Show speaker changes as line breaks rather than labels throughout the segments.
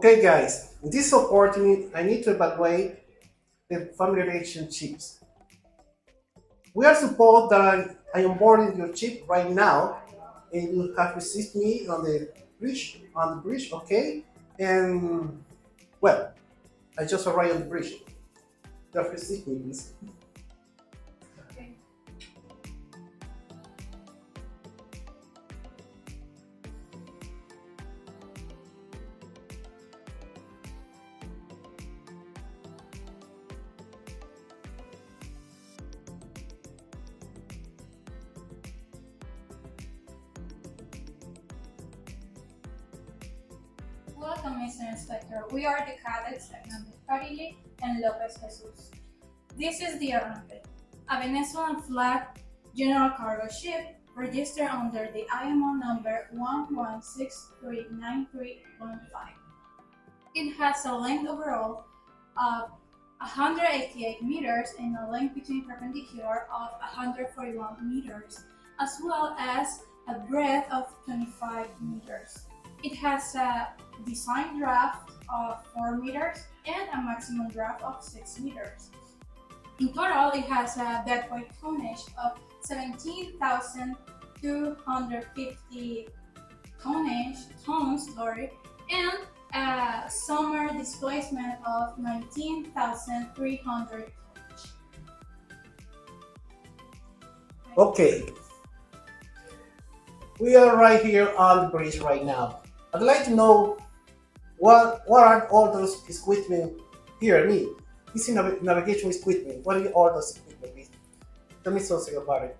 Okay guys, in this opportunity I need to evaluate the familiarization chips. We are supposed that I am boarding your chip right now and you have received me on the bridge, okay? And well, I just arrived on the bridge. You have received me, please.
Welcome, Mr. Inspector. We are the cadets Hernandez Parille and Lopez Jesus. This is the Arranque, a Venezuelan flag general cargo ship registered under the IMO number 1163915. It has a length overall of 188 meters and a length between perpendicular of 141 meters, as well as a breadth of 25 meters. It has a design draft of 4 meters and a maximum draft of 6 meters. In total, it has a deadweight tonnage of 17,250 tons, and a summer displacement of 19,300 tons.
Okay. We are right here on the bridge right now. I'd like to know what are all those equipment here? I mean, this is navigation equipment. What are all those equipment? Please? Tell me something about it.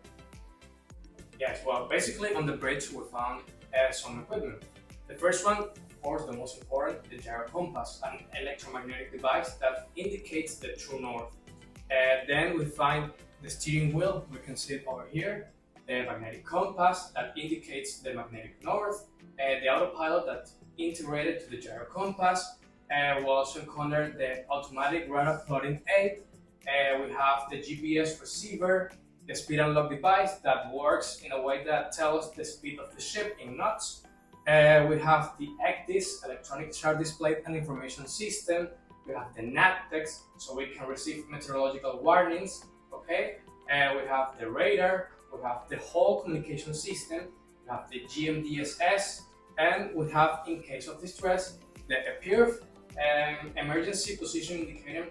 Yes, well, basically on the bridge we found some equipment. The first one, of course, the most important, the gyro compass, an electromagnetic device that indicates the true north. Then we find the steering wheel, we can see it over here, the magnetic compass that indicates the magnetic north, the autopilot that integrated to the gyro compass. We also encounter the automatic radar plotting aid. We have the GPS receiver, the speed unlock device that works in a way that tells the speed of the ship in knots. We have the ECDIS, electronic chart display and information system. We have the NATEX, so we can receive meteorological warnings. Okay. We have the radar. We have the whole communication system. We have the GMDSS, and we have, in case of distress, the EPIRF, emergency position indicator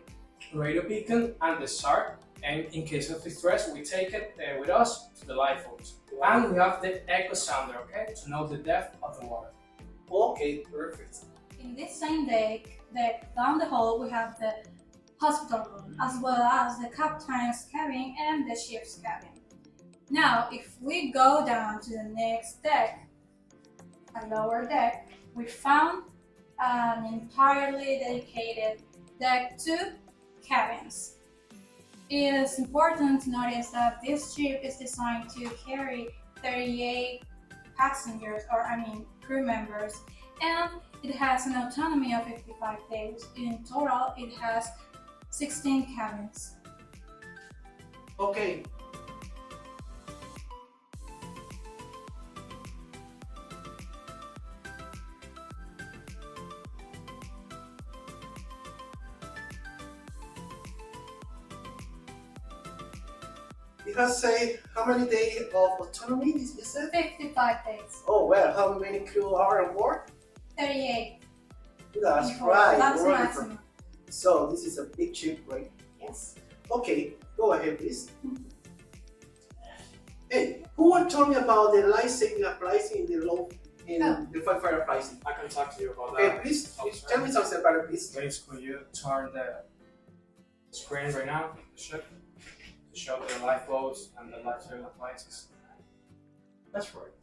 radio beacon, and the SAR. And in case of distress, we take it with us to the lifeboats. And we have the echo sounder, okay, to know the depth of the water.
Okay, perfect.
In this same deck, down the hall, we have the hospital room, as well as the captain's cabin and the ship's cabin. Now, if we go down to the next deck, a lower deck, we found an entirely dedicated deck to cabins. It is important to notice that this ship is designed to carry 38 passengers, crew members, and it has an autonomy of 55 days. In total, it has 16 cabins.
Okay. It has say how many days of autonomy is it?
55 days.
Oh well, how many crew are on board?
38.
That's
people.
right.
That's
right.
maximum.
So this is a big ship, right?
Yes.
Okay, go ahead, please. Hey, who will tell me about the life-saving pricing in the firefighter pricing?
I can talk to you about
Okay,
that.
please tell me something about it, please.
Please, could you turn the screen right now, the ship, to show the lifeboats and the life-saving appliances?
That's right.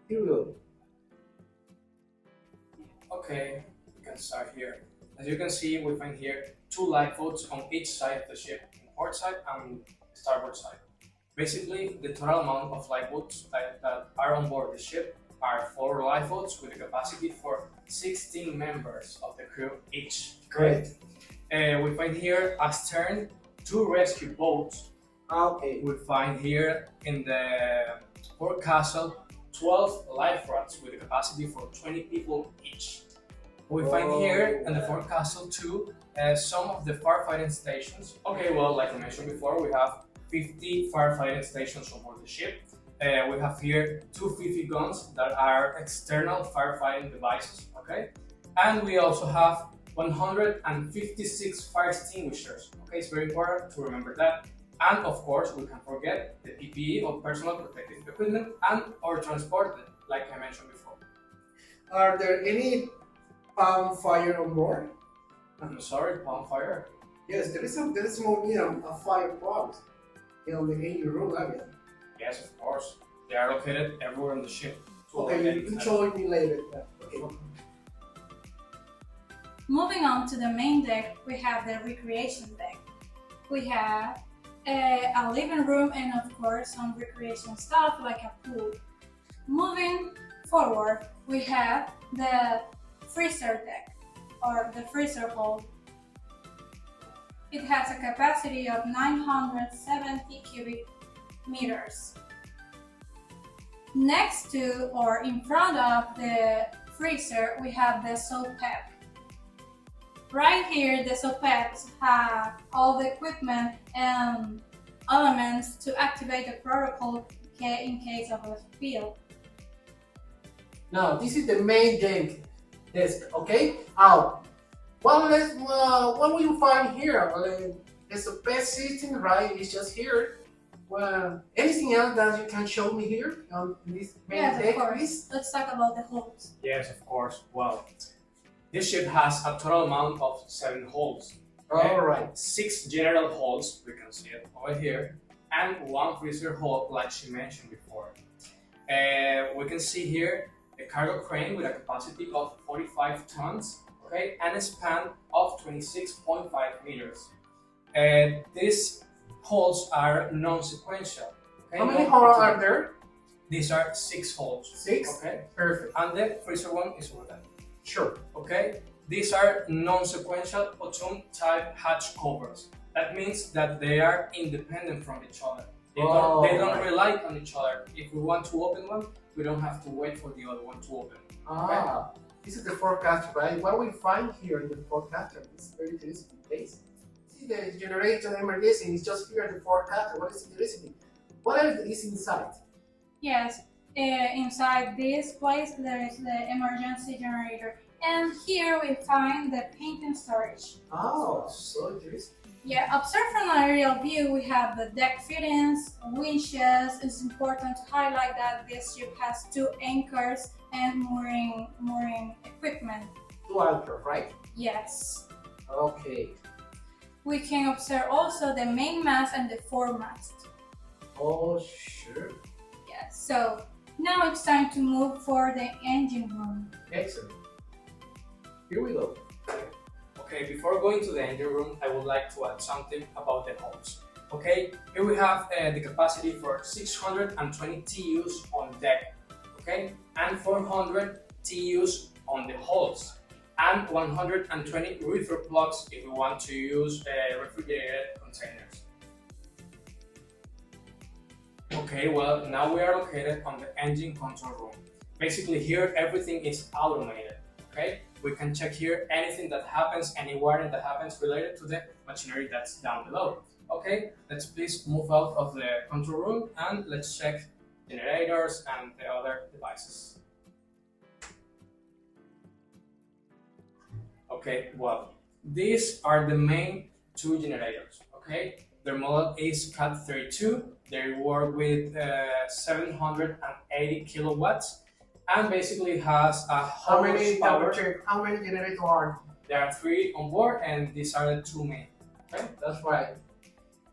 Here we go.
Okay, we can start here. As you can see, we find here 2 lifeboats on each side of the ship, port side and starboard side. Basically, the total amount of lifeboats that are on board the ship are 4 lifeboats with a capacity for 16 members of the crew each.
Great.
We find here astern 2 rescue boats.
Okay.
We find here in the forecastle 12 life rafts with a capacity for 20 people each. We find here in the forecastle too some of the firefighting stations. Okay, well, like I mentioned before, we have 50 firefighting stations on board the ship. We have here 250 guns that are external firefighting devices, okay? And we also have 156 fire extinguishers, okay? It's very important to remember that. And of course, we can't forget the PPE or personal protective equipment and our transport, like I mentioned before.
Are there any palm fire on board?
I'm sorry, palm fire?
Yes, there is more, a fire plant in the engine room area.
Yes, of course. They are located everywhere on the ship.
Okay, you can show me later. Okay.
Moving on to the main deck, we have the recreation deck. We have a living room and of course some recreation stuff like a pool. Moving forward, we have the freezer deck or the freezer hall. It has a capacity of 970 cubic meters. Next to or in front of the freezer, we have the soapette. Right here, the soapettes have all the equipment and elements to activate the protocol in case of a spill.
Now, this is the main desk, okay? What will you find here? Well, there's a pet system, right? It's just here. Well, anything else that you can show me here on this main deck?
Yes, of course.
Please?
Let's talk about the holds.
Yes, of course. Well, this ship has a total amount of 7 holds. Okay?
All right.
6 general holds, we can see it over here, and 1 freezer hold, like she mentioned before. We can see here a cargo crane with a capacity of 45 tons, okay, and a span of 26.5 meters. These holds are non-sequential. Okay?
How many holds are there?
These are 6 holds.
6?
Okay,
Perfect.
and the freezer one is over there.
Sure.
Okay, these are non-sequential Autumn type hatch covers. That means that they are independent from each other. They don't rely on each other. If we want to open one, we don't have to wait for the other one to open.
This is the forecaster, right? What we find here in the forecaster is very interesting place. See the generator emergency is just here in the forecaster. What is interesting? What else is inside?
Yes, inside this place there is the emergency generator, and here we find the painting storage.
Oh, so interesting.
Yeah, observed from an aerial view, we have the deck fittings, winches. It's important to highlight that this ship has 2 anchors and mooring equipment.
2 anchors, right?
Yes.
Okay.
We can observe also the main mast and the foremast.
Oh, sure.
Yes. So now it's time to move for the engine room.
Excellent. Here we go.
Okay, before going to the engine room, I would like to add something about the holds. Okay, here we have the capacity for 620 TUs on deck, okay, and 400 TUs on the holds, and 120 reefer plugs if we want to use refrigerated containers. Okay, well, now we are located on the engine control room. Basically here everything is automated, okay? We can check here anything that happens, any warning that happens related to the machinery that's down below. Okay, let's please move out of the control room and let's check generators and the other devices. Okay, well, these are the main 2 generators, okay? Their model is CAT 32. They work with 780 kilowatts and basically has a horsepower.
How many generators are?
There are 3 on board and these are the 2 main. Okay?
That's right.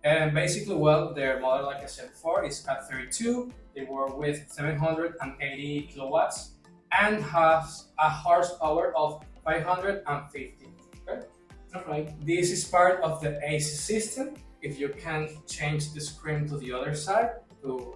And basically, well, their model, like I said before, is CAT 32. They work with 780 kilowatts and has a horsepower of 550. Okay?
That's right.
This is part of the AC system. If you can change the screen to the other side to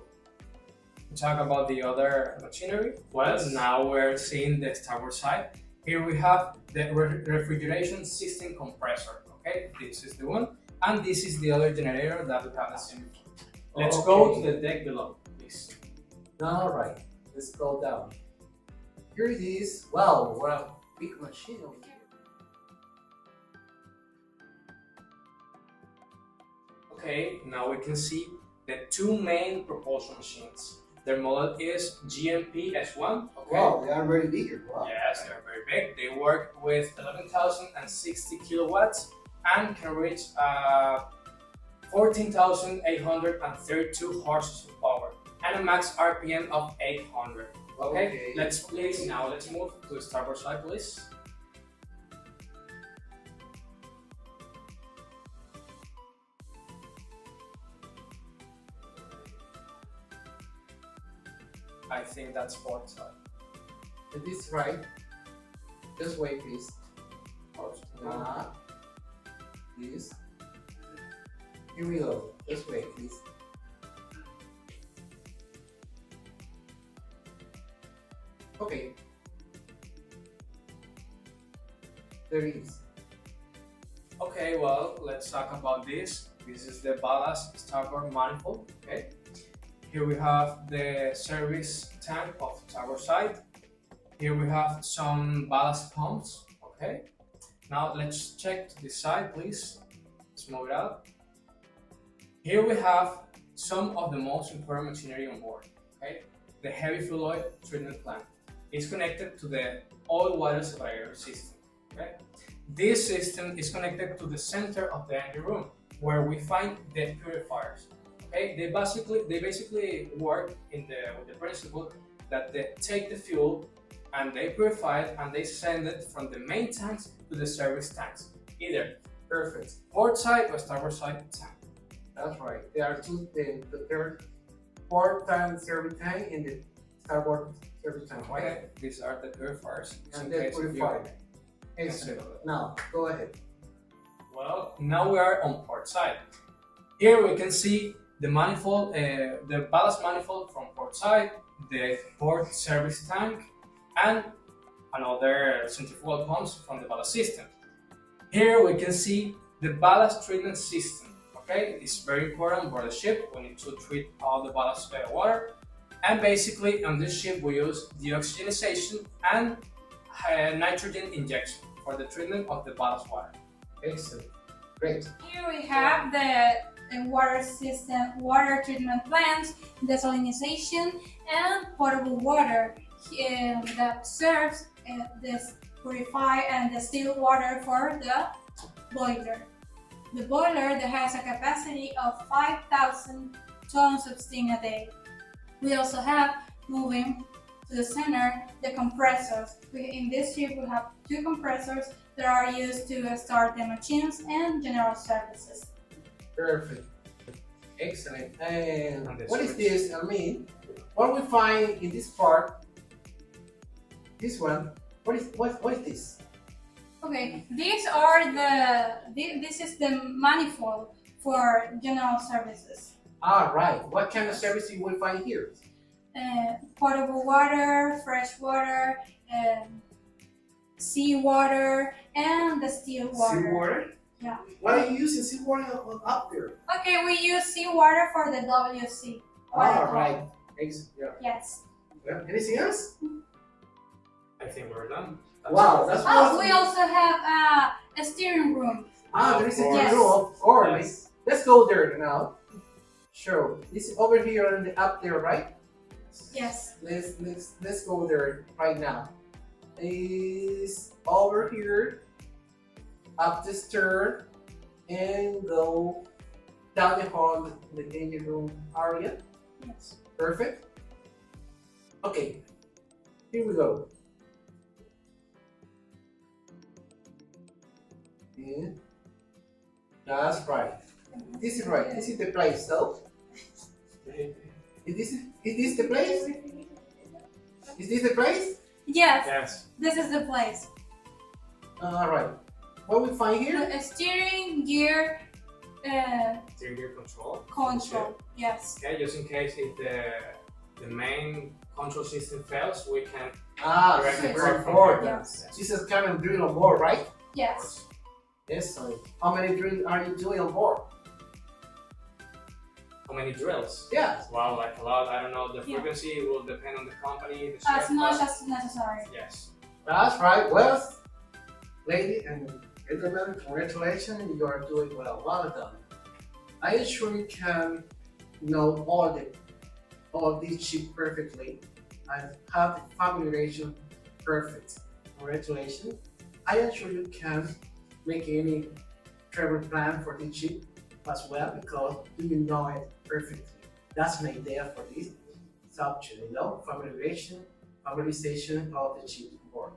talk about the other machinery, well, now we're seeing the starboard side. Here we have the refrigeration system compressor. Okay, this is the one, and this is the other generator that we haven't seen before. Let's go to the deck below, please.
All right, let's go down. Here it is. Wow, big machine over here.
Okay, now we can see the two main propulsion machines. Their model is GMP S1. Okay.
Wow, they are very bigger. Wow.
Yes, they're very big. They work with 11,060 kilowatts and can reach 14,832 horses of power and a max RPM of 800. Okay, let's move to the starboard side, please. I think that's port side.
It is right. This way, please. Please. Here we go. This way, please. Okay. There it is.
Okay, well, let's talk about this. This is the ballast starboard manifold. Okay. Here we have the service tank of the starboard side. Here we have some ballast pumps. Okay. Now let's check to this side, please. Let's move it out. Here we have some of the most important machinery on board. Okay. The heavy fuel oil treatment plant is connected to the oil water separator system. Okay. This system is connected to the center of the engine room, where we find the purifiers. Okay, they basically work with the principle that they take the fuel and they purify it and they send it from the main tanks to the service tanks, either port side or starboard side tank.
That's right. There are two things: the port tank service tank and the starboard service tank. Right?
Okay, these are the purifiers.
And they purify. Excellent. Now go ahead.
Well, now we are on port side. Here we can see the manifold, the ballast manifold from port side, the port service tank, and another centrifugal pumps from the ballast system. Here we can see the ballast treatment system. Okay, it's very important for the ship. We need to treat all the ballast water, and basically on this ship we use deoxygenation and nitrogen injection for the treatment of the ballast water.
Excellent. Great.
Here we have the water system, water treatment plants, desalinization, and potable water that serves this purify and distill water for the boiler. The boiler that has a capacity of 5,000 tons of steam a day. We also have, moving to the center, the compressors. In this ship we have two compressors that are used to start the machines and general services.
Perfect. Excellent. And what is this? I mean, what we find in this part, this one, what is this?
Okay, these are this is the manifold for general services.
Ah, right. What kind of service you will find here?
Potable water, fresh water, seawater, and distilled water.
Seawater?
Yeah.
What are you using seawater up there?
Okay, we use seawater for the WC.
Ah, right. Yeah.
Yes.
Yeah. Anything else?
I think we're done.
Wow, that's awesome.
We also have a steering room.
Ah, there is a steering
Yes.
room, of course.
Yes.
Let's go there now. Sure. This is over here and up there, right?
Yes.
Let's go there right now. Is over here, up the stairs, and go down the hall, the engine room area.
Yes.
Perfect. Okay, here we go. And that's right. This is right. This is the place, so. Is this the place? Is this the place?
Yes.
Yes.
This is the place.
Alright. What we find here?
A steering gear
Steering gear control.
control. Yes.
Okay, just in case if the main control system fails, we can directly
yes.
work from
Forward.
here.
Yes.
This is kind of drill on board, right?
Yes.
Yes. So how many drills are you doing on board?
How many drills?
Yeah.
Wow, like a lot. I don't know. The
Yeah.
frequency will depend on the company. The
As
ship,
much
but
as necessary.
yes.
That's right. Well, lady and gentlemen, congratulations. You are doing well. Well done. I am sure you can know all these chips perfectly and have the familiarization perfect. Congratulations. I am sure you can make any travel plan for the chip as well because you know it perfectly. That's my idea for this subject, familiarization of the chip board.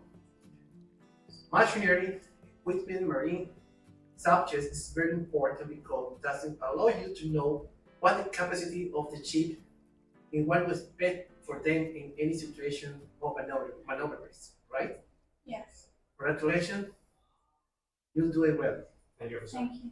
Machinery, equipment, marine subjects is very important because it doesn't allow you to know what the capacity of the chip and what to expect for them in any situation of maneuvers, right?
Yes.
Congratulations, you'll do it well.
Thank you.
Thank you.